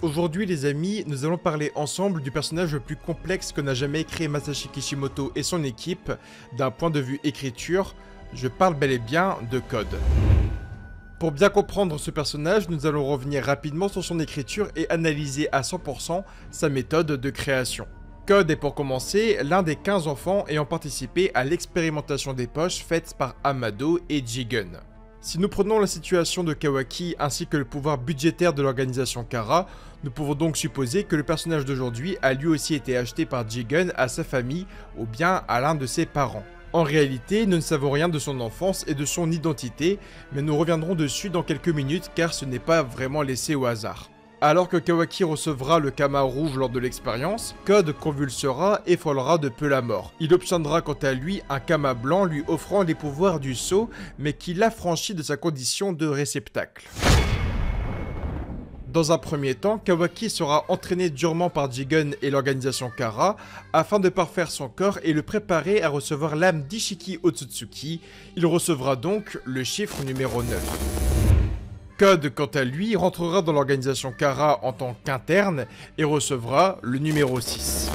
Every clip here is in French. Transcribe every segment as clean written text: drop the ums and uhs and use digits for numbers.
Aujourd'hui les amis, nous allons parler ensemble du personnage le plus complexe que n'a jamais créé Masashi Kishimoto et son équipe d'un point de vue écriture, je parle bel et bien de Code. Pour bien comprendre ce personnage, nous allons revenir rapidement sur son écriture et analyser à 100% sa méthode de création. Code est pour commencer l'un des 15 enfants ayant participé à l'expérimentation des poches faite par Amado et Jigen. Si nous prenons la situation de Kawaki ainsi que le pouvoir budgétaire de l'organisation Kara, nous pouvons donc supposer que le personnage d'aujourd'hui a lui aussi été acheté par Jigen à sa famille ou bien à l'un de ses parents. En réalité, nous ne savons rien de son enfance et de son identité, mais nous reviendrons dessus dans quelques minutes car ce n'est pas vraiment laissé au hasard. Alors que Kawaki recevra le Kama rouge lors de l'expérience, Code convulsera et frôlera de peu la mort. Il obtiendra quant à lui un Kama blanc lui offrant les pouvoirs du sceau, mais qui l'affranchit de sa condition de réceptacle. Dans un premier temps, Kawaki sera entraîné durement par Jigen et l'organisation Kara afin de parfaire son corps et le préparer à recevoir l'âme d'Ishiki Otsutsuki. Il recevra donc le chiffre numéro 9. Code, quant à lui, rentrera dans l'organisation Kara en tant qu'interne et recevra le numéro 6.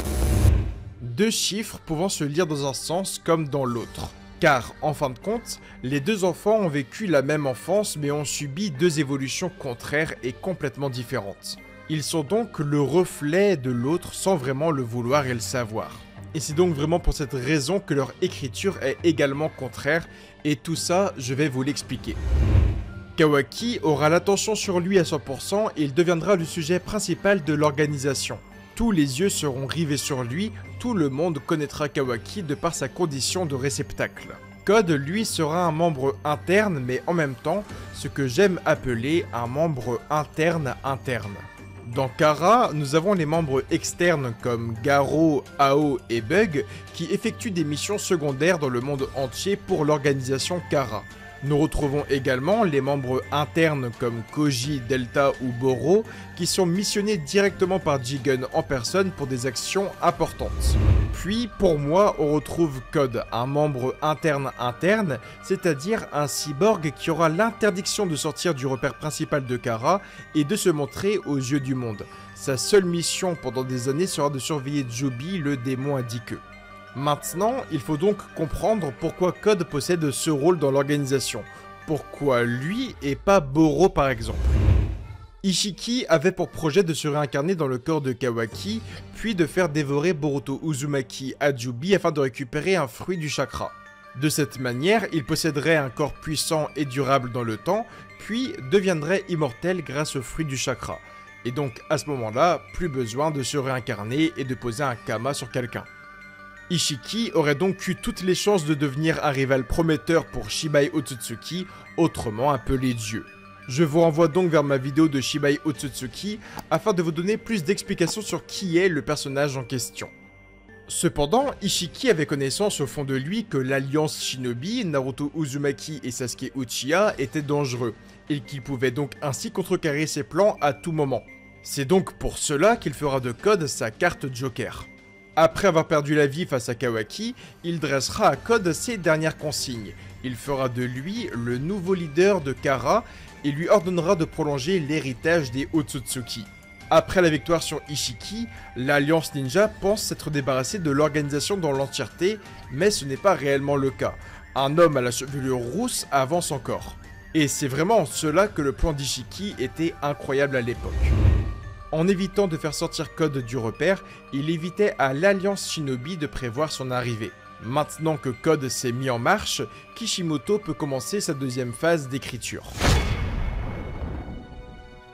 Deux chiffres pouvant se lire dans un sens comme dans l'autre. Car, en fin de compte, les deux enfants ont vécu la même enfance mais ont subi deux évolutions contraires et complètement différentes. Ils sont donc le reflet de l'autre sans vraiment le vouloir et le savoir. Et c'est donc vraiment pour cette raison que leur écriture est également contraire et tout ça, je vais vous l'expliquer. Kawaki aura l'attention sur lui à 100% et il deviendra le sujet principal de l'organisation. Tous les yeux seront rivés sur lui, tout le monde connaîtra Kawaki de par sa condition de réceptacle. Code, lui, sera un membre interne, mais en même temps, ce que j'aime appeler un membre interne. Dans Kara, nous avons les membres externes comme Garo, Ao et Bug qui effectuent des missions secondaires dans le monde entier pour l'organisation Kara. Nous retrouvons également les membres internes comme Koji, Delta ou Boro qui sont missionnés directement par Jigen en personne pour des actions importantes. Puis pour moi on retrouve Code, un membre interne, c'est-à-dire un cyborg qui aura l'interdiction de sortir du repère principal de Kara et de se montrer aux yeux du monde. Sa seule mission pendant des années sera de surveiller Joby, le démon à 10 queues. Maintenant, il faut donc comprendre pourquoi Code possède ce rôle dans l'organisation. Pourquoi lui et pas Boro par exemple. Ishiki avait pour projet de se réincarner dans le corps de Kawaki, puis de faire dévorer Boruto Uzumaki à Joby afin de récupérer un fruit du chakra. De cette manière, il posséderait un corps puissant et durable dans le temps, puis deviendrait immortel grâce au fruit du chakra. Et donc à ce moment-là, plus besoin de se réincarner et de poser un Kama sur quelqu'un. Ishiki aurait donc eu toutes les chances de devenir un rival prometteur pour Shibai Otsutsuki, autrement appelé Dieu. Je vous renvoie donc vers ma vidéo de Shibai Otsutsuki afin de vous donner plus d'explications sur qui est le personnage en question. Cependant, Ishiki avait connaissance au fond de lui que l'alliance Shinobi, Naruto Uzumaki et Sasuke Uchiha étaient dangereux, et qu'il pouvait donc ainsi contrecarrer ses plans à tout moment. C'est donc pour cela qu'il fera de Code sa carte Joker. Après avoir perdu la vie face à Kawaki, il dressera à Code ses dernières consignes. Il fera de lui le nouveau leader de Kara et lui ordonnera de prolonger l'héritage des Otsutsuki. Après la victoire sur Ishiki, l'Alliance Ninja pense s'être débarrassée de l'organisation dans l'entièreté, mais ce n'est pas réellement le cas. Un homme à la chevelure rousse avance encore. Et c'est vraiment en cela que le plan d'Ishiki était incroyable à l'époque. En évitant de faire sortir Code du repère, il évitait à l'Alliance Shinobi de prévoir son arrivée. Maintenant que Code s'est mis en marche, Kishimoto peut commencer sa deuxième phase d'écriture.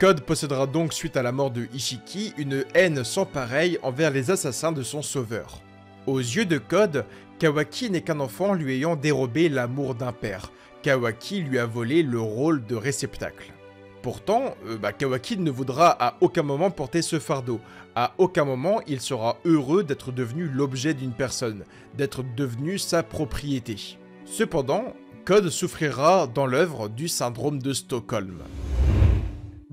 Code possédera donc suite à la mort de Ishiki une haine sans pareille envers les assassins de son sauveur. Aux yeux de Code, Kawaki n'est qu'un enfant lui ayant dérobé l'amour d'un père. Kawaki lui a volé le rôle de réceptacle. Pourtant, Kawaki ne voudra à aucun moment porter ce fardeau. À aucun moment, il sera heureux d'être devenu l'objet d'une personne, d'être devenu sa propriété. Cependant, Code souffrira dans l'œuvre du syndrome de Stockholm.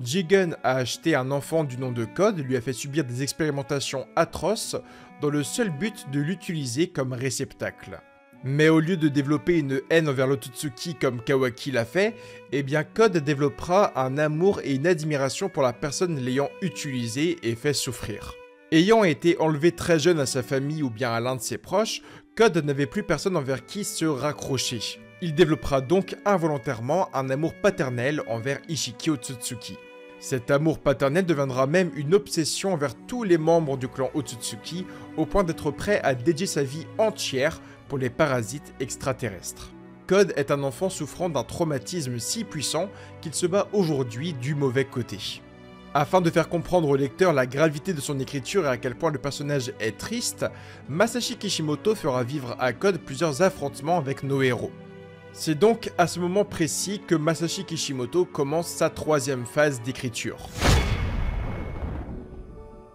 Jigen a acheté un enfant du nom de Code, lui a fait subir des expérimentations atroces dans le seul but de l'utiliser comme réceptacle. Mais au lieu de développer une haine envers l'Otsutsuki comme Kawaki l'a fait, eh bien Code développera un amour et une admiration pour la personne l'ayant utilisé et fait souffrir. Ayant été enlevé très jeune à sa famille ou bien à l'un de ses proches, Code n'avait plus personne envers qui se raccrocher. Il développera donc involontairement un amour paternel envers Ishiki Otsutsuki. Cet amour paternel deviendra même une obsession envers tous les membres du clan Otsutsuki, au point d'être prêt à dédier sa vie entière pour les parasites extraterrestres. Code est un enfant souffrant d'un traumatisme si puissant qu'il se bat aujourd'hui du mauvais côté. Afin de faire comprendre au lecteur la gravité de son écriture et à quel point le personnage est triste, Masashi Kishimoto fera vivre à Code plusieurs affrontements avec nos héros. C'est donc à ce moment précis que Masashi Kishimoto commence sa troisième phase d'écriture.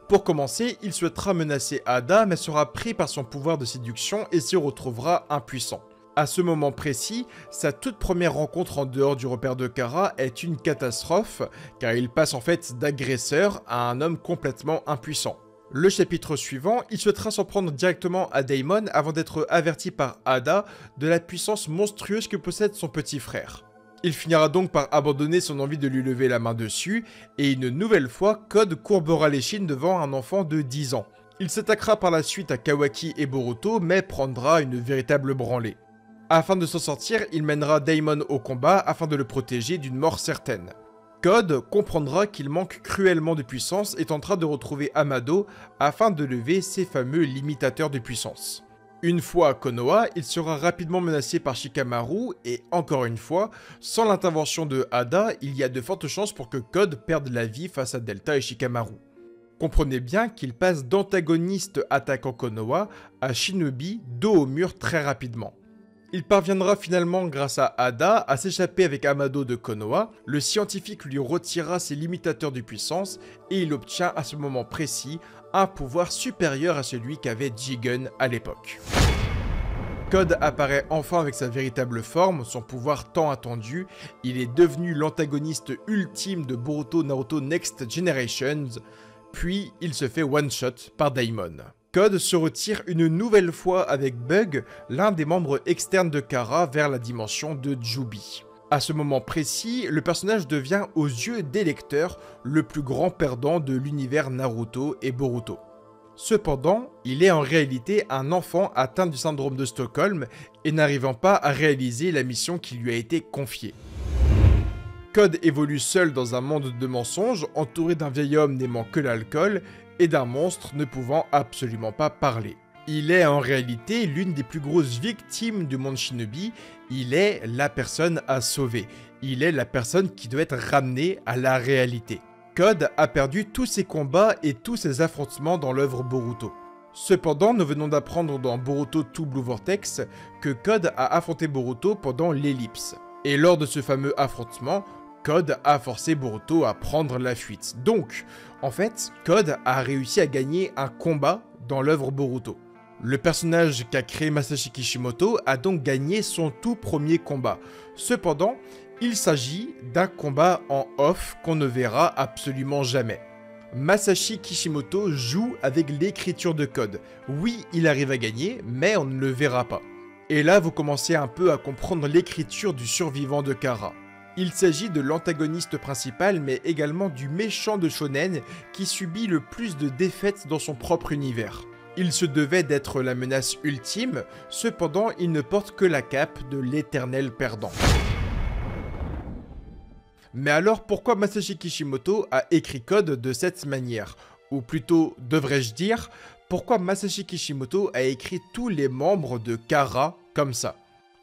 Pour commencer, il souhaitera menacer Ada mais sera pris par son pouvoir de séduction et se retrouvera impuissant. À ce moment précis, sa toute première rencontre en dehors du repère de Kara est une catastrophe, car il passe en fait d'agresseur à un homme complètement impuissant. Le chapitre suivant, il souhaitera s'en prendre directement à Daimon avant d'être averti par Ada de la puissance monstrueuse que possède son petit frère. Il finira donc par abandonner son envie de lui lever la main dessus, et une nouvelle fois, Code courbera l'échine devant un enfant de 10 ans. Il s'attaquera par la suite à Kawaki et Boruto, mais prendra une véritable branlée. Afin de s'en sortir, il mènera Daimon au combat afin de le protéger d'une mort certaine. Code comprendra qu'il manque cruellement de puissance et tentera de retrouver Amado afin de lever ses fameux limitateurs de puissance. Une fois à Konoha, il sera rapidement menacé par Shikamaru et encore une fois, sans l'intervention de Ada, il y a de fortes chances pour que Code perde la vie face à Delta et Shikamaru. Comprenez bien qu'il passe d'antagoniste attaquant Konoha à Shinobi dos au mur très rapidement. Il parviendra finalement grâce à Ada à s'échapper avec Amado de Konoha, le scientifique lui retira ses limitateurs de puissance et il obtient à ce moment précis un pouvoir supérieur à celui qu'avait Jigen à l'époque. Code apparaît enfin avec sa véritable forme, son pouvoir tant attendu, il est devenu l'antagoniste ultime de Boruto Naruto Next Generations, puis il se fait one-shot par Daimon. Code se retire une nouvelle fois avec Bug, l'un des membres externes de Kara, vers la dimension de Jubi. À ce moment précis, le personnage devient aux yeux des lecteurs le plus grand perdant de l'univers Naruto et Boruto. Cependant, il est en réalité un enfant atteint du syndrome de Stockholm et n'arrivant pas à réaliser la mission qui lui a été confiée. Code évolue seul dans un monde de mensonges, entouré d'un vieil homme n'aimant que l'alcool et d'un monstre ne pouvant absolument pas parler. Il est en réalité l'une des plus grosses victimes du monde shinobi, il est la personne à sauver, il est la personne qui doit être ramenée à la réalité. Code a perdu tous ses combats et tous ses affrontements dans l'œuvre Boruto. Cependant, nous venons d'apprendre dans Boruto 2 Blue Vortex que Code a affronté Boruto pendant l'ellipse. Et lors de ce fameux affrontement, Code a forcé Boruto à prendre la fuite. Donc, en fait, Code a réussi à gagner un combat dans l'œuvre Boruto. Le personnage qu'a créé Masashi Kishimoto a donc gagné son tout premier combat. Cependant, il s'agit d'un combat en off qu'on ne verra absolument jamais. Masashi Kishimoto joue avec l'écriture de Code. Oui, il arrive à gagner, mais on ne le verra pas. Et là, vous commencez un peu à comprendre l'écriture du survivant de Kara. Il s'agit de l'antagoniste principal, mais également du méchant de shonen qui subit le plus de défaites dans son propre univers. Il se devait d'être la menace ultime, cependant il ne porte que la cape de l'éternel perdant. Mais alors pourquoi Masashi Kishimoto a écrit Code de cette manière? Ou plutôt, devrais-je dire, pourquoi Masashi Kishimoto a écrit tous les membres de Kara comme ça?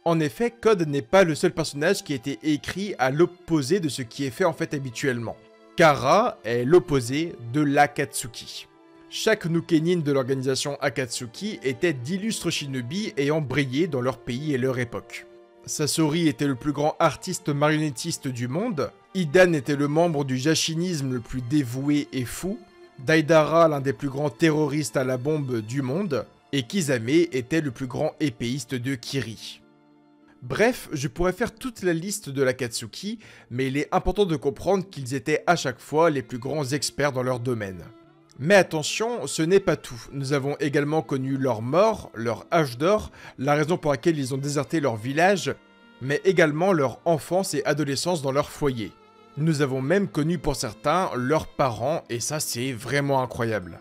En effet, Code n'est pas le seul personnage qui a été écrit à l'opposé de ce qui est fait en fait habituellement. Kara est l'opposé de l'Akatsuki. Chaque Nukenin de l'organisation Akatsuki était d'illustres shinobi ayant brillé dans leur pays et leur époque. Sasori était le plus grand artiste marionnettiste du monde, Idan était le membre du jashinisme le plus dévoué et fou, Daidara l'un des plus grands terroristes à la bombe du monde, et Kisame était le plus grand épéiste de Kiri. Bref, je pourrais faire toute la liste de l'Akatsuki, mais il est important de comprendre qu'ils étaient à chaque fois les plus grands experts dans leur domaine. Mais attention, ce n'est pas tout. Nous avons également connu leur mort, leur âge d'or, la raison pour laquelle ils ont déserté leur village, mais également leur enfance et adolescence dans leur foyer. Nous avons même connu pour certains leurs parents, et ça c'est vraiment incroyable.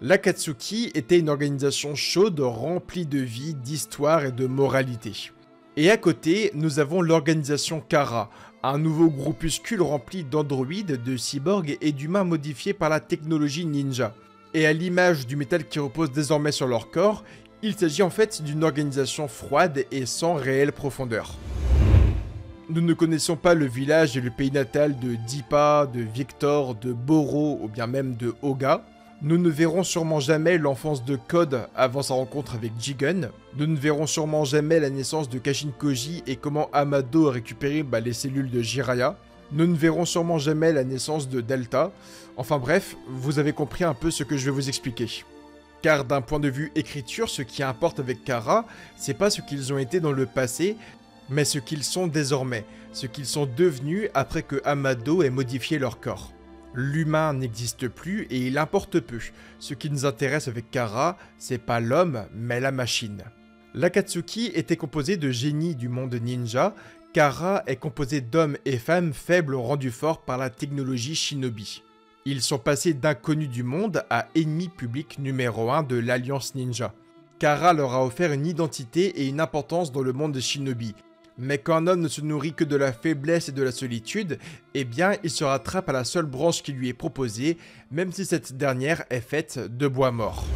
L'Akatsuki était une organisation chaude remplie de vie, d'histoire et de moralité. Et à côté, nous avons l'organisation Kara, un nouveau groupuscule rempli d'androïdes, de cyborgs et d'humains modifiés par la technologie ninja. Et à l'image du métal qui repose désormais sur leur corps, il s'agit en fait d'une organisation froide et sans réelle profondeur. Nous ne connaissons pas le village et le pays natal de Dippa, de Victor, de Boro ou bien même de Oga. Nous ne verrons sûrement jamais l'enfance de Code avant sa rencontre avec Jigen. Nous ne verrons sûrement jamais la naissance de Kashin Koji et comment Amado a récupéré les cellules de Jiraiya. Nous ne verrons sûrement jamais la naissance de Delta. Enfin bref, vous avez compris un peu ce que je vais vous expliquer. Car d'un point de vue écriture, ce qui importe avec Kara, c'est pas ce qu'ils ont été dans le passé, mais ce qu'ils sont désormais, ce qu'ils sont devenus après que Amado ait modifié leur corps. L'humain n'existe plus et il importe peu. Ce qui nous intéresse avec Kara, c'est pas l'homme, mais la machine. L'Akatsuki était composé de génies du monde ninja. Kara est composé d'hommes et femmes faibles rendus forts par la technologie shinobi. Ils sont passés d'inconnus du monde à ennemis publics numéro 1 de l'Alliance Ninja. Kara leur a offert une identité et une importance dans le monde des shinobi. Mais quand un homme ne se nourrit que de la faiblesse et de la solitude, eh bien il se rattrape à la seule branche qui lui est proposée, même si cette dernière est faite de bois mort.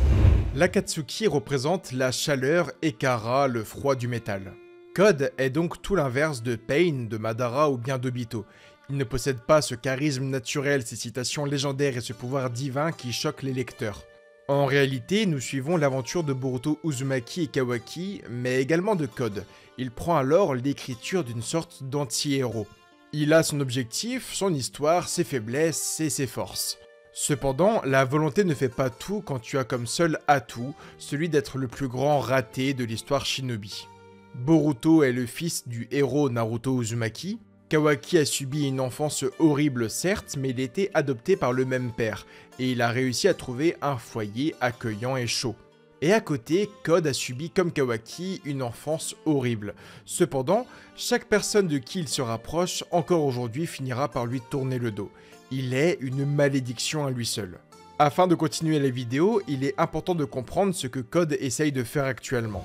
L'Akatsuki représente la chaleur et Kara le froid du métal. Code est donc tout l'inverse de Pain, de Madara ou bien d'Obito. Il ne possède pas ce charisme naturel, ces citations légendaires et ce pouvoir divin qui choquent les lecteurs. En réalité, nous suivons l'aventure de Boruto Uzumaki et Kawaki, mais également de Code. Il prend alors l'écriture d'une sorte d'anti-héros. Il a son objectif, son histoire, ses faiblesses et ses forces. Cependant, la volonté ne fait pas tout quand tu as comme seul atout celui d'être le plus grand raté de l'histoire shinobi. Boruto est le fils du héros Naruto Uzumaki. Kawaki a subi une enfance horrible certes, mais il était adopté par le même père, et il a réussi à trouver un foyer accueillant et chaud. Et à côté, Code a subi comme Kawaki une enfance horrible. Cependant, chaque personne de qui il se rapproche, encore aujourd'hui, finira par lui tourner le dos. Il est une malédiction à lui seul. Afin de continuer la vidéo, il est important de comprendre ce que Code essaye de faire actuellement.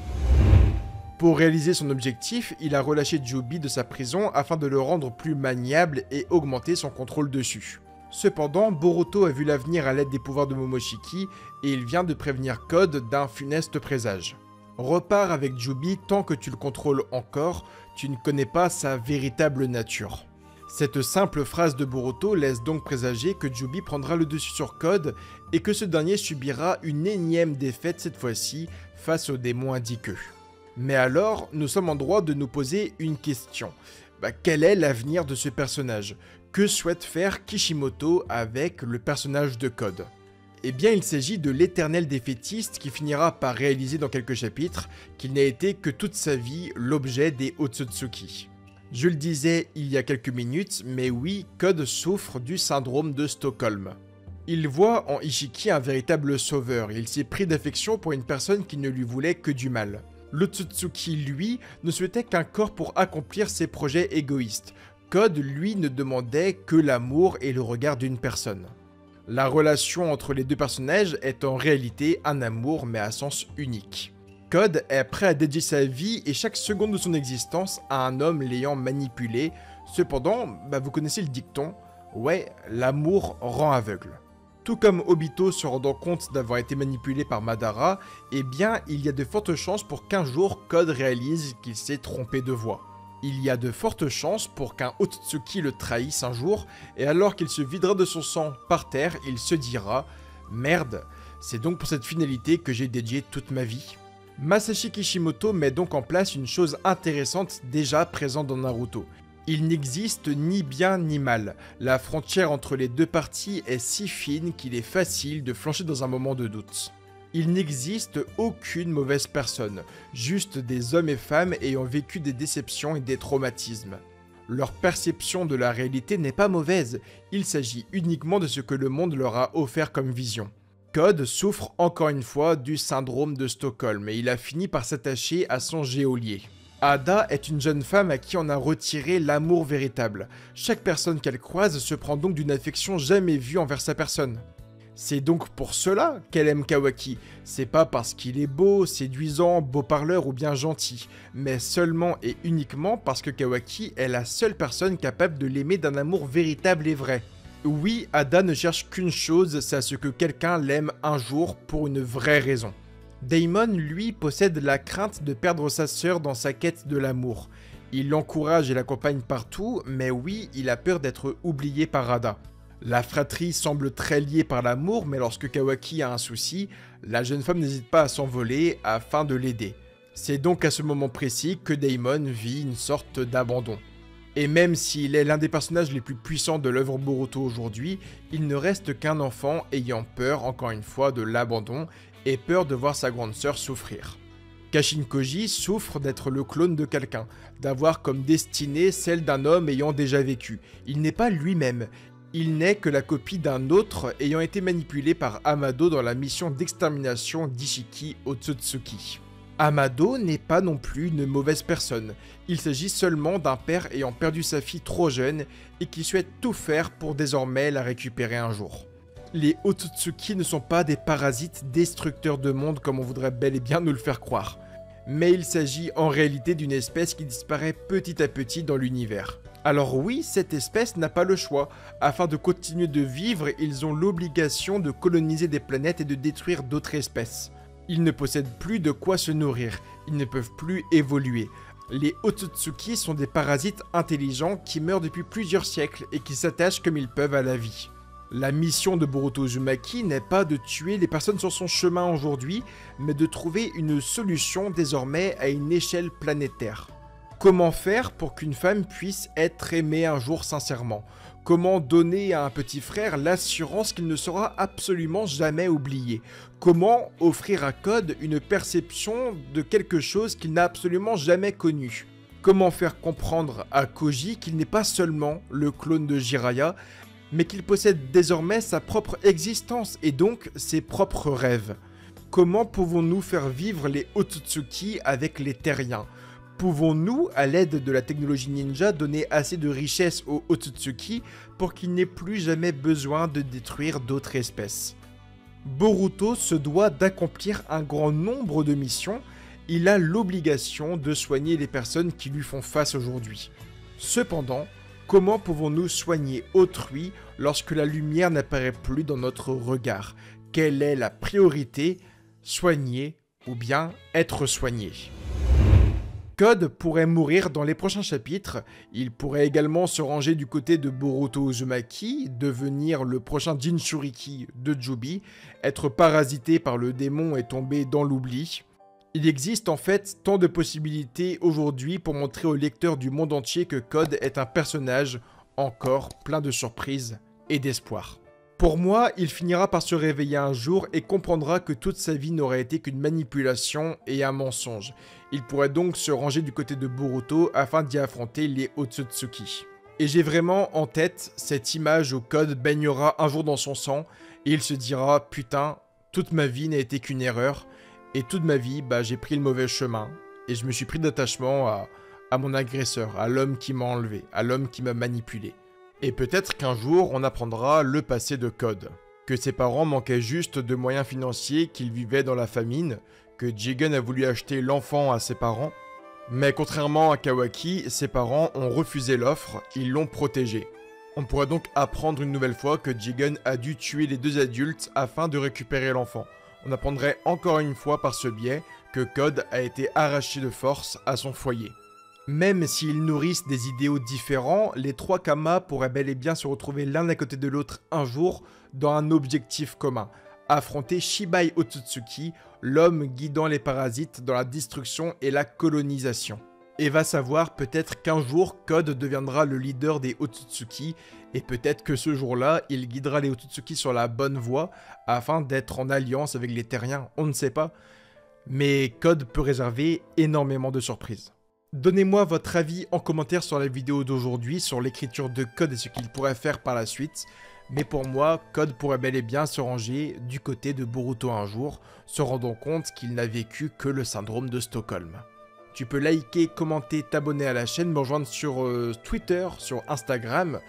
Pour réaliser son objectif, il a relâché Joby de sa prison afin de le rendre plus maniable et augmenter son contrôle dessus. Cependant, Boruto a vu l'avenir à l'aide des pouvoirs de Momoshiki et il vient de prévenir Code d'un funeste présage. Repars avec Joby tant que tu le contrôles encore, tu ne connais pas sa véritable nature. Cette simple phrase de Boruto laisse donc présager que Joby prendra le dessus sur Code et que ce dernier subira une énième défaite cette fois-ci face au démon indiqueux. Mais alors, nous sommes en droit de nous poser une question. Quel est l'avenir de ce personnage? Que souhaite faire Kishimoto avec le personnage de Code? Eh bien, il s'agit de l'éternel défaitiste qui finira par réaliser dans quelques chapitres qu'il n'a été que toute sa vie l'objet des Otsutsuki. Je le disais il y a quelques minutes, mais oui, Code souffre du syndrome de Stockholm. Il voit en Ishiki un véritable sauveur, il s'est pris d'affection pour une personne qui ne lui voulait que du mal. L'Otsutsuki, lui, ne souhaitait qu'un corps pour accomplir ses projets égoïstes. Code, lui, ne demandait que l'amour et le regard d'une personne. La relation entre les deux personnages est en réalité un amour mais à sens unique. Code est prêt à dédier sa vie et chaque seconde de son existence à un homme l'ayant manipulé. Cependant, vous connaissez le dicton, ouais, l'amour rend aveugle. Tout comme Obito se rendant compte d'avoir été manipulé par Madara, eh bien, il y a de fortes chances pour qu'un jour Code réalise qu'il s'est trompé de voie. Il y a de fortes chances pour qu'un Otsutsuki le trahisse un jour, et alors qu'il se videra de son sang par terre, il se dira « Merde, c'est donc pour cette finalité que j'ai dédié toute ma vie ». Masashi Kishimoto met donc en place une chose intéressante déjà présente dans Naruto. Il n'existe ni bien ni mal. La frontière entre les deux parties est si fine qu'il est facile de flancher dans un moment de doute. Il n'existe aucune mauvaise personne, juste des hommes et femmes ayant vécu des déceptions et des traumatismes. Leur perception de la réalité n'est pas mauvaise, il s'agit uniquement de ce que le monde leur a offert comme vision. Code souffre encore une fois du syndrome de Stockholm et il a fini par s'attacher à son geôlier. Ada est une jeune femme à qui on a retiré l'amour véritable. Chaque personne qu'elle croise se prend donc d'une affection jamais vue envers sa personne. C'est donc pour cela qu'elle aime Kawaki. C'est pas parce qu'il est beau, séduisant, beau parleur ou bien gentil, mais seulement et uniquement parce que Kawaki est la seule personne capable de l'aimer d'un amour véritable et vrai. Oui, Ada ne cherche qu'une chose, c'est à ce que quelqu'un l'aime un jour pour une vraie raison. Damon, lui, possède la crainte de perdre sa sœur dans sa quête de l'amour. Il l'encourage et l'accompagne partout, mais oui, il a peur d'être oublié par Ada. La fratrie semble très liée par l'amour, mais lorsque Kawaki a un souci, la jeune femme n'hésite pas à s'envoler afin de l'aider. C'est donc à ce moment précis que Damon vit une sorte d'abandon. Et même s'il est l'un des personnages les plus puissants de l'œuvre Boruto aujourd'hui, il ne reste qu'un enfant ayant peur, encore une fois, de l'abandon et peur de voir sa grande sœur souffrir. Kashin Koji souffre d'être le clone de quelqu'un, d'avoir comme destinée celle d'un homme ayant déjà vécu. Il n'est pas lui-même, il n'est que la copie d'un autre ayant été manipulé par Amado dans la mission d'extermination d'Ishiki Otsutsuki. Amado n'est pas non plus une mauvaise personne, il s'agit seulement d'un père ayant perdu sa fille trop jeune et qui souhaite tout faire pour désormais la récupérer un jour. Les Otsutsuki ne sont pas des parasites destructeurs de monde comme on voudrait bel et bien nous le faire croire, mais il s'agit en réalité d'une espèce qui disparaît petit à petit dans l'univers. Alors oui, cette espèce n'a pas le choix. Afin de continuer de vivre, ils ont l'obligation de coloniser des planètes et de détruire d'autres espèces. Ils ne possèdent plus de quoi se nourrir, ils ne peuvent plus évoluer. Les Otsutsuki sont des parasites intelligents qui meurent depuis plusieurs siècles et qui s'attachent comme ils peuvent à la vie. La mission de Boruto Uzumaki n'est pas de tuer les personnes sur son chemin aujourd'hui, mais de trouver une solution désormais à une échelle planétaire. Comment faire pour qu'une femme puisse être aimée un jour sincèrement? Comment donner à un petit frère l'assurance qu'il ne sera absolument jamais oublié? Comment offrir à Code une perception de quelque chose qu'il n'a absolument jamais connu? Comment faire comprendre à Koji qu'il n'est pas seulement le clone de Jiraiya, mais qu'il possède désormais sa propre existence et donc ses propres rêves? Comment pouvons-nous faire vivre les Otsutsuki avec les terriens? Pouvons-nous, à l'aide de la technologie ninja, donner assez de richesse aux Otsutsuki pour qu'ils n'aient plus jamais besoin de détruire d'autres espèces? Boruto se doit d'accomplir un grand nombre de missions, il a l'obligation de soigner les personnes qui lui font face aujourd'hui. Cependant, comment pouvons-nous soigner autrui lorsque la lumière n'apparaît plus dans notre regard? Quelle est la priorité? Soigner ou bien être soigné? Code pourrait mourir dans les prochains chapitres, il pourrait également se ranger du côté de Boruto Uzumaki, devenir le prochain Jinchuriki de Jubi, être parasité par le démon et tomber dans l'oubli. Il existe en fait tant de possibilités aujourd'hui pour montrer aux lecteurs du monde entier que Code est un personnage encore plein de surprises et d'espoir. Pour moi, il finira par se réveiller un jour et comprendra que toute sa vie n'aurait été qu'une manipulation et un mensonge. Il pourrait donc se ranger du côté de Boruto afin d'y affronter les Otsutsuki. Et j'ai vraiment en tête cette image où Code baignera un jour dans son sang et il se dira « Putain, toute ma vie n'a été qu'une erreur et toute ma vie, j'ai pris le mauvais chemin et je me suis pris d'attachement à mon agresseur, à l'homme qui m'a enlevé, à l'homme qui m'a manipulé. » Et peut-être qu'un jour, on apprendra le passé de Code. Que ses parents manquaient juste de moyens financiers, qu'ils vivaient dans la famine, que Jigen a voulu acheter l'enfant à ses parents. Mais contrairement à Kawaki, ses parents ont refusé l'offre, ils l'ont protégé. On pourrait donc apprendre une nouvelle fois que Jigen a dû tuer les deux adultes afin de récupérer l'enfant. On apprendrait encore une fois par ce biais que Code a été arraché de force à son foyer. Même s'ils nourrissent des idéaux différents, les trois Kama pourraient bel et bien se retrouver l'un à côté de l'autre un jour dans un objectif commun, affronter Shibai Otsutsuki, l'homme guidant les parasites dans la destruction et la colonisation. Et va savoir, peut-être qu'un jour, Code deviendra le leader des Otsutsuki, et peut-être que ce jour-là, il guidera les Otsutsuki sur la bonne voie, afin d'être en alliance avec les terriens, on ne sait pas. Mais Code peut réserver énormément de surprises. Donnez-moi votre avis en commentaire sur la vidéo d'aujourd'hui, sur l'écriture de Code et ce qu'il pourrait faire par la suite. Mais pour moi, Code pourrait bel et bien se ranger du côté de Boruto un jour, se rendant compte qu'il n'a vécu que le syndrome de Stockholm. Tu peux liker, commenter, t'abonner à la chaîne, me rejoindre sur Twitter, sur Instagram,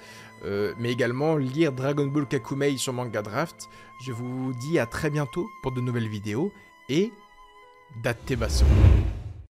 mais également lire Dragon Ball Kakumei sur Manga Draft. Je vous dis à très bientôt pour de nouvelles vidéos et Datte Basso.